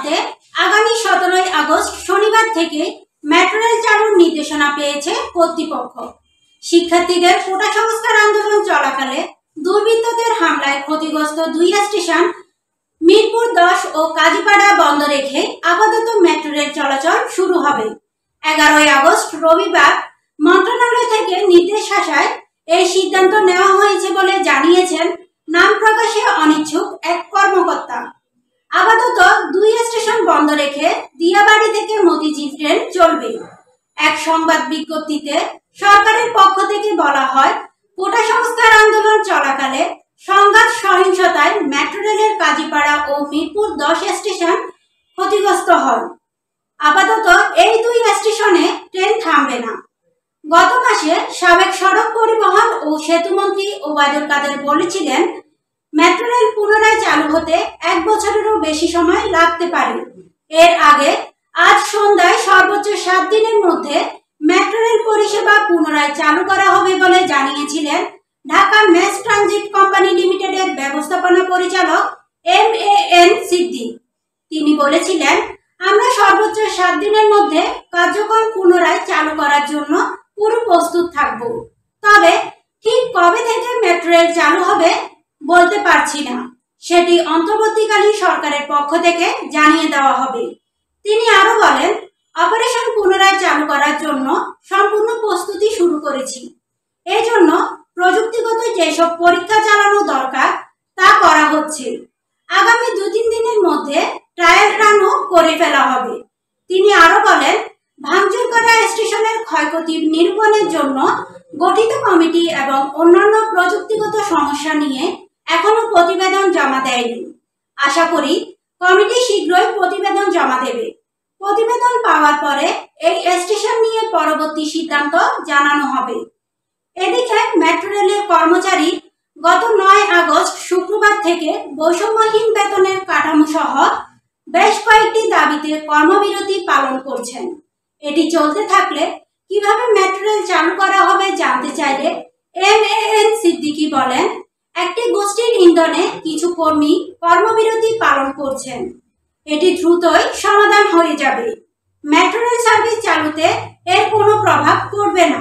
মতে আগামী 17 আগস্ট শনিবার থেকে মেট্রো রেল চালুর নির্দেশনা পেয়েছে কর্তৃপক্ষ। শিক্ষার্থীদের কোটা সংস্কার আন্দোলন চলাকালে দুর্বৃত্তদের হামলায় ক্ষতিগ্রস্ত 2 স্টেশন মিরপুর 10 ও কাজীপাড়া বন্ধ রেখে আপাতত মেট্রো রেল চলাচল শুরু হবে। 11 আগস্ট রবিবার মন্ত্রণালয় থেকে নির্দেশ আসায় এই সিদ্ধান্ত নেওয়া হয়েছে বলে জানিয়েছেন নাম প্রকাশে অনিচ্ছুক এক কর্মকর্তা। আপাতত 2 স্টেশন বন্ধ রেখে দিয়াবাড়ি থেকে মতিঝিল ট্রেন চলবে। এক সংবাদ বিজ্ঞপ্তিতে সরকারের পক্ষ থেকে বলা হয়, কোটা সংস্কার আন্দোলন চলাকালে সংঘাত সহিংসতায় মেট্রো রেলের কাজীপাড়া ও মিরপুর 10 স্টেশন ক্ষতিগ্রস্ত হয়। আপাতত এই 2 স্টেশনে ট্রেন থামবে না। গত মাসে সাবেক সড়ক পরিবহন ও সেতুমন্ত্রী ওবায়দুল কাদের বলেছিলেন, মেট্রো রেল পুনরায় চালু হতে 1 বছরেরও বেশি সময় লাগতে পারে। এর আগে আজ সন্ধ্যায় সর্বোচ্চ 7 দিনের মধ্যে মেট্রো রেল পরিষেবা পুনরায় চালু করা হবে বলে জানিয়েছিলেন ঢাকা মেস ট্রানজিট কোম্পানি লিমিটেডের ব্যবস্থাপনা পরিচালক MAN সিদ্দিক। তিনি বলেছিলেন, আমরা সর্বোচ্চ 7 দিনের মধ্যে কার্যক্রম পুনরায় চালু করার জন্য পুরো প্রস্তুত থাকব। তবে ঠিক কবে থেকে মেট্রো রেল চালু হবে বলতে পারছি না, সেটি অন্তর্বর্তীকালীন সরকারের পক্ষ থেকে জানিয়ে দেওয়া হবে। তিনি আরো বলেন, অপারেশন পুনরায় চালু করার জন্য সম্পূর্ণ প্রস্তুতি শুরু করেছি। এই জন্য প্রযুক্তিগত যেসব পরীক্ষা চালানো দরকার তা করা হচ্ছে। আগামী 2-3 দিনের মধ্যে ট্রায়াল রানও করে ফেলা হবে। তিনি আরো বলেন, ভাঙচুর করা স্টেশনের ক্ষয়ক্ষতি নিরূপণের জন্য গঠিত কমিটি এবং অন্যান্য প্রযুক্তিগত সমস্যা নিয়ে এখনো প্রতিবেদন জমা দেয়নি। আশা করি কমিটি শীঘ্রই প্রতিবেদন জমা দেবে। প্রতিবেদন পাওয়ার পরে এই স্টেশন নিয়ে পরবর্তী সিদ্ধান্ত জানানো হবে। এদিকে মেট্রো রেলের কর্মচারী গত 9 আগস্ট শুক্রবার থেকে বৈষম্যহীন বেতনের কাঠামো সহ বেশ কয়েকটি দাবিতে কর্মবিরতি পালন করছেন। এটি চলতে থাকলে কিভাবে মেট্রো রেল চালু করা হবে জানতে চাইলে MAN সিদ্দিকী বলেন, একটি গোষ্ঠীর ইন্ধনে কিছু কর্মী কর্মবিরতি পালন করছেন। এটি দ্রুতই সমাধান হয়ে যাবে। মেট্রো রেল সার্ভিস চালুতে এর কোনো প্রভাব পড়বে না।